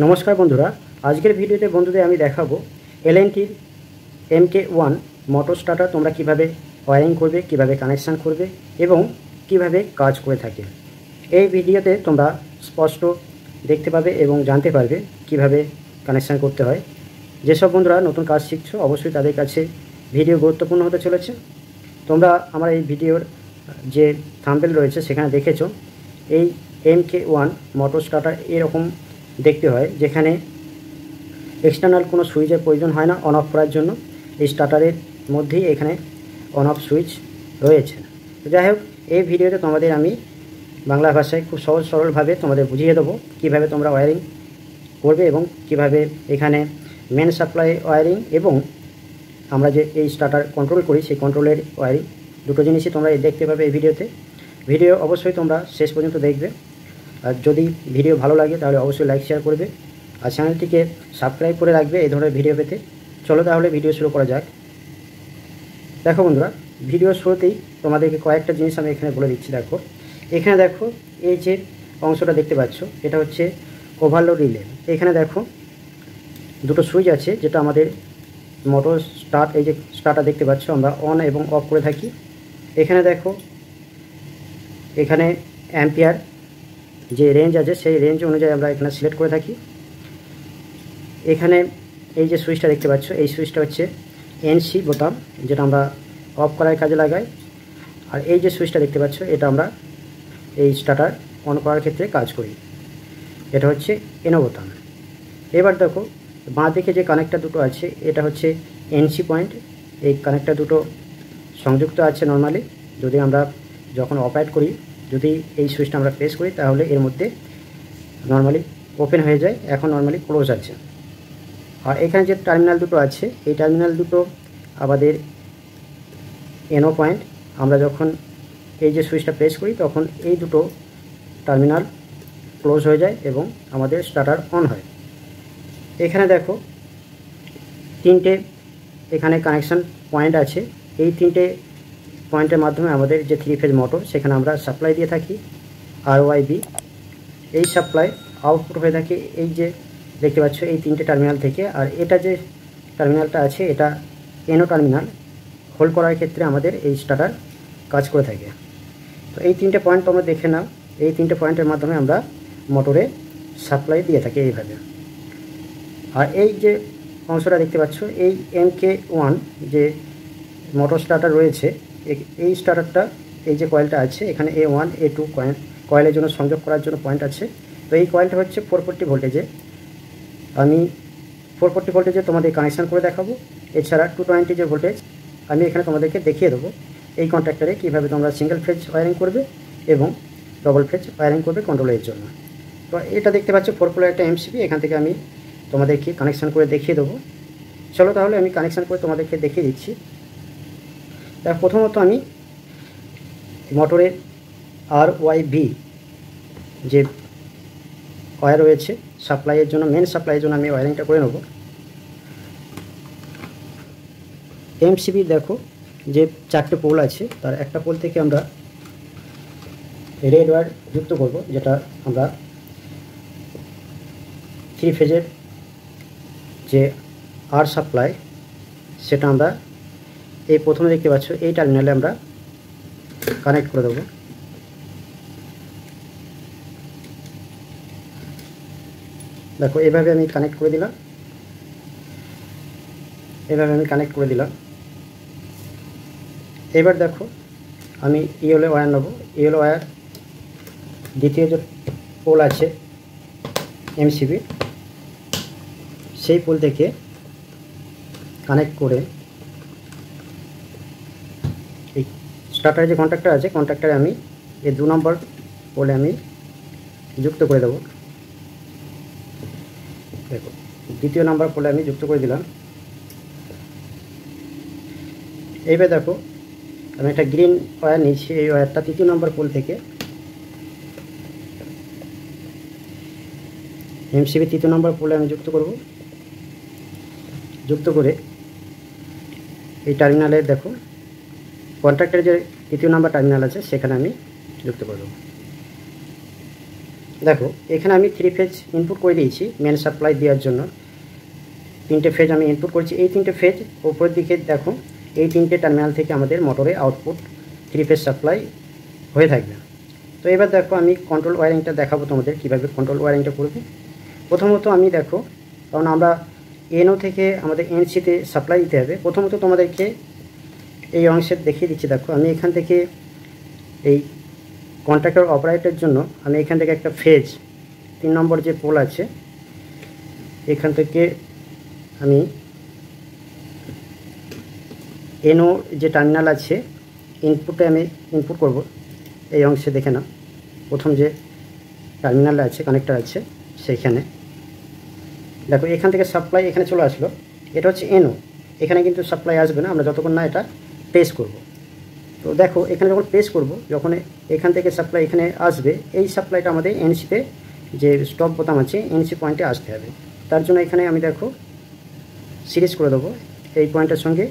নমস্কার বন্ধুরা, আজকের ভিডিওতে বন্ধুদের আমি দেখাবো এলএনটির MK1 মোটর স্টার্টার তোমরা কিভাবে ওয়্যারিং করবে, কিভাবে কানেকশান করবে এবং কিভাবে কাজ করে থাকে। এই ভিডিওতে তোমরা স্পষ্ট দেখতে পাবে এবং জানতে পারবে কিভাবে কানেকশান করতে হয়। যেসব বন্ধুরা নতুন কাজ শিখছো অবশ্যই তাদের কাছে ভিডিও গুরুত্বপূর্ণ হতে চলেছে। তোমরা আমার এই ভিডিওর যে থাম্বনেল রয়েছে সেখানে দেখেছো এই MK1 মোটর স্টার্টার এরকম দেখতে হয়, যেখানে এক্সটার্নাল কোনো সুইচের প্রয়োজন হয় না অন অফ করার জন্য। এই স্টার্টারের মধ্যেই এখানে অন অফ সুইচ রয়েছে। যাই হোক, এই ভিডিওতে তোমাদের আমি বাংলা ভাষায় খুব সহজ সরলভাবে তোমাদের বুঝিয়ে দেবো কীভাবে তোমরা ওয়্যারিং করবে এবং কিভাবে এখানে মেন সাপ্লাই ওয়্যারিং এবং আমরা যে এই স্টার্টার কন্ট্রোল করি সেই কন্ট্রোলের ওয়্যারিং, দুটো জিনিসই তোমরা দেখতে পাবে এই ভিডিওতে। ভিডিও অবশ্যই তোমরা শেষ পর্যন্ত দেখবে। আর যদি ভিডিও ভালো লাগে তাহলে অবশ্যই লাইক শেয়ার করবে আর চ্যানেলটিকে সাবস্ক্রাইব করে রাখবে এই ধরনের ভিডিও পেতে। চলো তাহলে ভিডিও শুরু করা যাক। দেখো বন্ধুরা, ভিডিওর শুরুতেই তোমাদেরকে কয়েকটা জিনিস আমি এখানে বলে দিচ্ছি। দেখো, এখানে দেখো এই যে অংশটা দেখতে পাচ্ছ এটা হচ্ছে ওভারলোড রিলে। এখানে দেখো দুটো সুইচ আছে যেটা আমাদের মোটর স্টার্ট, এই যে স্টার্টার দেখতে পাচ্ছ আমরা অন এবং অফ করে থাকি। এখানে দেখো এখানে অ্যাম্পিয়ার যে রেঞ্জ আছে সেই রেঞ্জ অনুযায়ী আমরা এখানে সিলেক্ট করে থাকি। এখানে এই যে সুইচটা দেখতে পাচ্ছ এই সুইচটা হচ্ছে NC বোতাম, যেটা আমরা অফ করার কাজে লাগাই। আর এই যে সুইচটা দেখতে পাচ্ছ এটা আমরা এই স্টার্টার অন করার ক্ষেত্রে কাজ করি, এটা হচ্ছে NO বোতাম। এবার দেখো বাঁ দিকে যে কানেক্টার দুটো আছে এটা হচ্ছে NC পয়েন্ট। এই কানেক্টার দুটো সংযুক্ত আছে নর্মালি। যদি আমরা যখন অপারেট করি, যদি এই সুইচটা আমরা প্রেস করি তাহলে এর মধ্যে নর্মালি ওপেন হয়ে যায়, এখন নর্মালি ক্লোজ আছে। আর এখানে যে টার্মিনাল দুটো আছে এই টার্মিনাল দুটো আমাদের NO পয়েন্ট। আমরা যখন এই যে সুইচটা প্রেস করি তখন এই দুটো টার্মিনাল ক্লোজ হয়ে যায় এবং আমাদের স্টার্টার অন হয়। এখানে দেখো তিনটে এখানে কানেকশান পয়েন্ট আছে। এই তিনটে পয়েন্টের মাধ্যমে আমাদের যে 3 ফেজ মোটর সেখানে আমরা সাপ্লাই দিয়ে থাকি RYB। এই সাপ্লাই আউটপুট হয়ে থাকে এই যে দেখতে পাচ্ছ এই তিনটে টার্মিনাল থেকে। আর এটা যে টার্মিনালটা আছে এটা NO টার্মিনাল। হোল্ড করার ক্ষেত্রে আমাদের এই স্টার্টার কাজ করে থাকে। তো এই তিনটে পয়েন্ট তোমরা দেখে নাও। এই তিনটে পয়েন্টের মাধ্যমে আমরা মোটরে সাপ্লাই দিয়ে থাকি এইভাবে। আর এই যে অংশটা দেখতে পাচ্ছ এই MK1 যে মোটর স্টার্টার রয়েছে, এই স্টার্টারটা এই যে কয়েলটা আছে এখানে A1 A2 কয়েলের জন্য সংযোগ করার জন্য পয়েন্ট আছে। তো এই কয়েলটা হচ্ছে 440 ভোল্টেজে। আমি 440 ভোল্টেজে তোমাদের কানেকশান করে দেখাবো। এছাড়া 220 যে ভোল্টেজ আমি এখানে তোমাদেরকে দেখিয়ে দেবো এই কন্ট্যাক্টারে কীভাবে তোমরা সিঙ্গেল ফেজ ওয়্যারিং করবে এবং ডবল ফেজ ওয়্যারিং করবে কন্ট্রোলের জন্য। তো এটা দেখতে পাচ্ছ 4 পোলের একটা MCB, এখান থেকে আমি তোমাদেরকে কানেকশান করে দেখিয়ে দেবো। চলো তাহলে আমি কানেকশান করে তোমাদেরকে দেখিয়ে দিচ্ছি। তার প্রথমত আমি মোটরের RYB যে ওয়্যার রয়েছে সাপ্লাইয়ের জন্য, মেন সাপ্লাইয়ের জন্য আমি ওয়্যারিংটা করে নেব। MCB দেখো যে 4টে পোল আছে তার একটা পোল থেকে আমরা রেড ওয়্যার যুক্ত করব, যেটা আমরা 3 ফেজের যে R সাপ্লাই সেটা আমরা এই প্রথমে দেখতে পাচ্ছ এই টার্মিনালে আমরা কানেক্ট করে দেবো। দেখো এভাবে আমি কানেক্ট করে দিলাম, এবার দেখো আমি ইয়েলো ওয়্যার নেব। ইয়েলো ওয়্যার দ্বিতীয় যে পোল আছে MCB সেই পোল থেকে কানেক্ট করে এই স্টার্টারে যে কন্ট্যাক্টর আছে কন্ট্যাক্টরে আমি এই 2 নম্বর পোলে আমি যুক্ত করে দেবো। দেখো দ্বিতীয় নাম্বার পোলে আমি যুক্ত করে দিলাম। এইবার দেখো আমি একটা গ্রিন ওয়্যার নিয়েছি, এই ওয়্যারটা 3 নম্বর পোল থেকে MCB 3 নম্বর পোলে আমি যুক্ত করব। যুক্ত করে এই টার্মিনালে দেখো কন্ট্যাক্টরের যে 3 নম্বর টার্মিনাল আছে সেখানে আমি যুক্ত করে দেবো। দেখো এখানে আমি 3 ফেজ ইনপুট করে দিয়েছি মেন সাপ্লাই দেওয়ার জন্য। 3টে ফেজ আমি ইনপুট করেছি। এই 3টে ফেজ উপরের দিকে দেখো, এই 3টে টার্মিনাল থেকে আমাদের মোটরে আউটপুট 3 ফেজ সাপ্লাই হয়ে থাকবে। তো এবার দেখো আমি কন্ট্রোল ওয়্যারিংটা দেখাবো তোমাদের কীভাবে কন্ট্রোল ওয়্যারিংটা করবে। প্রথমত আমি দেখো, কারণ আমরা এনও থেকে আমাদের এনসিতে সাপ্লাই দিতে হবে, প্রথমত তোমাদেরকে এই অংশে দেখিয়ে দিচ্ছি। দেখো আমি এখান থেকে এই কন্ট্রাক্টর অপারেটরের জন্য আমি এখান থেকে একটা ফেজ 3 নম্বর যে পোল আছে এখান থেকে আমি এনও যে টার্মিনাল আছে ইনপুটে আমি ইনপুট করব। এই অংশে দেখে নাও, প্রথম যে টার্মিনাল আছে কানেক্টর আছে সেইখানে দেখো এখান থেকে সাপ্লাই এখানে চলে আসলো। এটা হচ্ছে এনও, এখানে কিন্তু সাপ্লাই আসবে না আমরা যতক্ষণ না এটা প্রেস করব। তো দেখো এখানে যখন প্রেস করব, যখন এখান থেকে সাপ্লাই এখানে আসবে, এই সাপ্লাইটা আমাদের এনসিতে যে স্টপ বোতাম আছে এনসি পয়েন্টে আসতে হবে। তার জন্য এখানে আমি দেখো সিরিজ করে দেবো এই পয়েন্টের সঙ্গে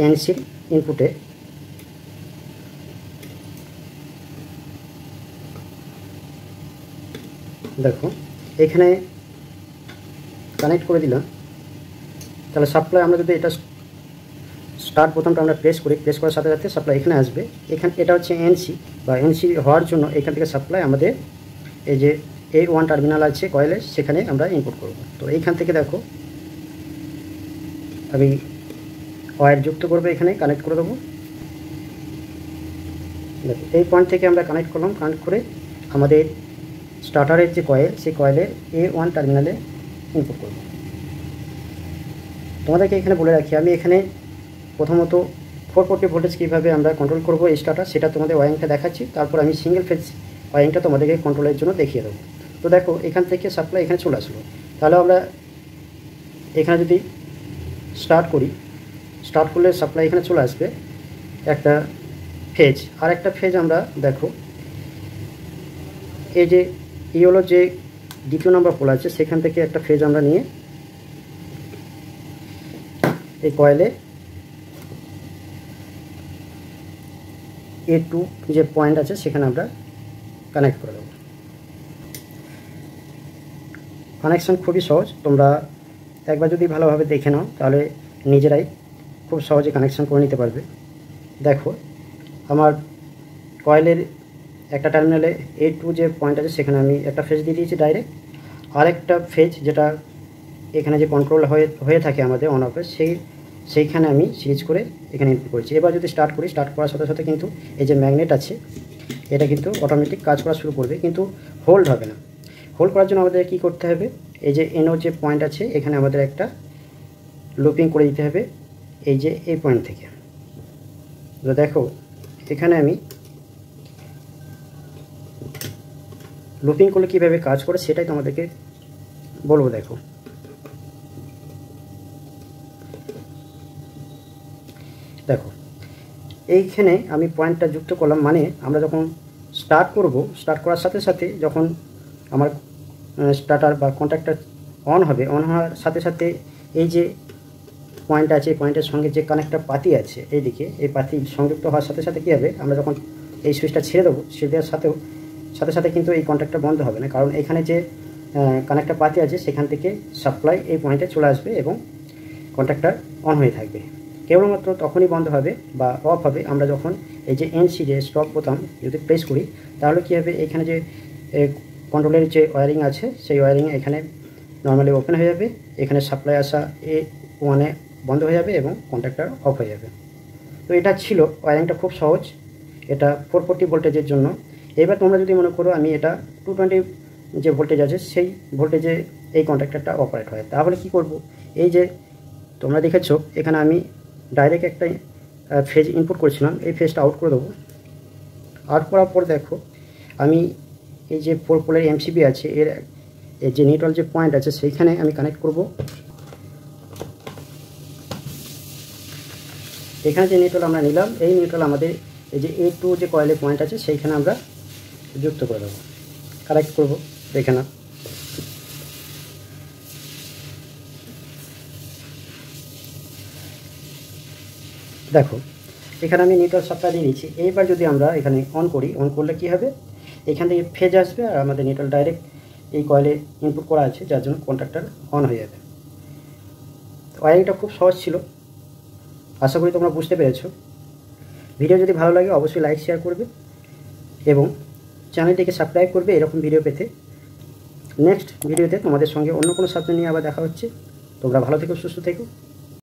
এনসির ইনপুটে। দেখো এখানে কানেক্ট করে দিলাম। তাহলে সাপ্লাই আমরা যদি এটা স্টার্ট বোতামটা আমরা প্রেস করি, প্রেস করার সাথে সাথে সাপ্লাই এখানে আসবে। এখানে এটা হচ্ছে এনসি বা এনসি হওয়ার জন্য এখান থেকে সাপ্লাই আমাদের এই যে A1 টার্মিনাল আছে কয়েলে সেখানে আমরা ইনপুট করব। তো এইখান থেকে দেখো আমি ওয়্যার যুক্ত করবো, এখানে কানেক্ট করে দেবো। দেখো এই পয়েন্ট থেকে আমরা কানেক্ট করলাম, কানেক্ট করে আমাদের স্টার্টারের যে কয়েল সেই কয়েলের A1 টার্মিনালে ইনপুট করব। তোমাদেরকে এখানে বলে রাখি, আমি এখানে প্রথমত 440 ভোল্টেজ কীভাবে আমরা কন্ট্রোল করবো এই স্টার্টার সেটা তোমাদের ওয়্যারিংটা দেখাচ্ছি। তারপর আমি সিঙ্গেল ফেজ ওয়্যারিংটা তোমাদেরকে কন্ট্রোলের জন্য দেখিয়ে দেবো। তো দেখো এখান থেকে সাপ্লাই এখানে চলে আসলো। তাহলে আমরা এখানে যদি স্টার্ট করি, স্টার্ট করলে সাপ্লাই এখানে চলে আসবে একটা ফেজ। আর একটা ফেজ আমরা দেখো এই যে ইয়েলো যে 2 নম্বর পোল আছে সেখান থেকে একটা ফেজ আমরা নিয়ে এই কয়েলে A2 যে পয়েন্ট আছে সেখানে আমরা কানেক্ট করে দেবো। কানেকশান খুবই সহজ, তোমরা একবার যদি ভালোভাবে দেখে নাও তাহলে নিজেরাই খুব সহজে কানেকশান করে নিতে পারবে। দেখো আমার কয়েলের একটা টার্মিনালে A2 যে পয়েন্ট আছে সেখানে আমি একটা ফেজ দিয়ে দিয়েছি ডাইরেক্ট। আরেকটা ফেজ যেটা এখানে যে কন্ট্রোল হয়ে থাকে আমাদের অন অফে সেইখানে আমি সিরিজ করে এখানে ইনপুট করেছি। এবার যদি স্টার্ট করি, স্টার্ট করার সাথে সাথে কিন্তু এই যে ম্যাগনেট আছে এটা কিন্তু অটোমেটিক কাজ করা শুরু করবে, কিন্তু হোল্ড হবে না। হোল্ড করার জন্য আমাদের কী করতে হবে, এই যে এনও যে পয়েন্ট আছে এখানে আমাদের একটা লুপিং করে দিতে হবে এই যে এই পয়েন্ট থেকে। তো দেখো এখানে আমি লুপিং করলে কীভাবে কাজ করে সেটাই তোমাদেরকে বলবো। দেখো দেখো এইখানে আমি পয়েন্টটা যুক্ত করলাম, মানে আমরা যখন স্টার্ট করব, স্টার্ট করার সাথে সাথে যখন আমার স্টার্টার বা কন্ট্যাক্টর অন হবে, অন হওয়ার সাথে সাথে এই যে পয়েন্ট আছে এই পয়েন্টের সঙ্গে যে কানেক্টর পাতি আছে এইদিকে, এই পাতি সংযুক্ত হওয়ার সাথে সাথে কী হবে, আমরা যখন এই সুইচটা ছেড়ে দেবো, ছেড়ে দেওয়ার সাথে সাথে কিন্তু এই কন্ট্যাক্টটা বন্ধ হবে না, কারণ এখানে যে কানেক্টর পাতি আছে সেখান থেকে সাপ্লাই এই পয়েন্টে চলে আসবে এবং কন্ট্যাক্টর অন হয়ে থাকবে। কেবলমাত্র তখনই বন্ধ হবে বা অফ হবে আমরা যখন এই যে এনসি যে স্টপ বোতাম যদি প্রেস করি, তাহলে কী হবে, এখানে যে কন্ট্রোলের যে ওয়্যারিং আছে সেই ওয়্যারিং এখানে নর্মালি ওপেন হয়ে যাবে, এখানে সাপ্লাই আসা A1 বন্ধ হয়ে যাবে এবং কন্ট্যাক্টর অফ হয়ে যাবে। তো এটা ছিল ওয়্যারিংটা, খুব সহজ। এটা 440 ভোল্টেজের জন্য। এবার তোমরা যদি মনে করো আমি এটা 220 যে ভোল্টেজ আছে সেই ভোল্টেজে এই কন্ট্যাক্টরটা অপারেট হয়, তাহলে কি করব, এই যে তোমরা দেখেছো এখানে আমি ডাইরেক্ট একটা ফেজ ইনপুট করেছিলাম, এই ফেজটা আউট করে দেবো। আউট করার পর দেখো আমি এই যে 4 পোলের MCB আছে এর যে নিউট্রাল যে পয়েন্ট আছে সেইখানে আমি কানেক্ট করব। এখানে যে নিউট্রাল আমরা নিলাম, এই নিউট্রাল আমাদের এই যে A2 যে কয়েলের পয়েন্ট আছে সেইখানে আমরা যুক্ত করে দেবো, কানেক্ট করব। দেখে না দেখো এখানে আমি নিউট্রাল সাপ্লাই দিয়ে দিচ্ছি। এইবার যদি আমরা এখানে অন করি, অন করলে কী হবে, এখান থেকে ফেজ আসবে আর আমাদের নিউট্রাল ডাইরেক্ট এই কয়েলে ইনপুট করা আছে, যার জন্য কন্ট্যাক্টর অন হয়ে যাবে। ওয়ারিংটা খুব সহজ ছিল, আশা করি তোমরা বুঝতে পেরেছো। ভিডিও যদি ভালো লাগে অবশ্যই লাইক শেয়ার করবে এবং চ্যানেলটিকে সাবস্ক্রাইব করবে এরকম ভিডিও পেতে। নেক্সট ভিডিওতে তোমাদের সঙ্গে অন্য কোনো সাবজেক্ট নিয়ে আবার দেখা হচ্ছে। তোমরা ভালো থেকো, সুস্থ থেকো।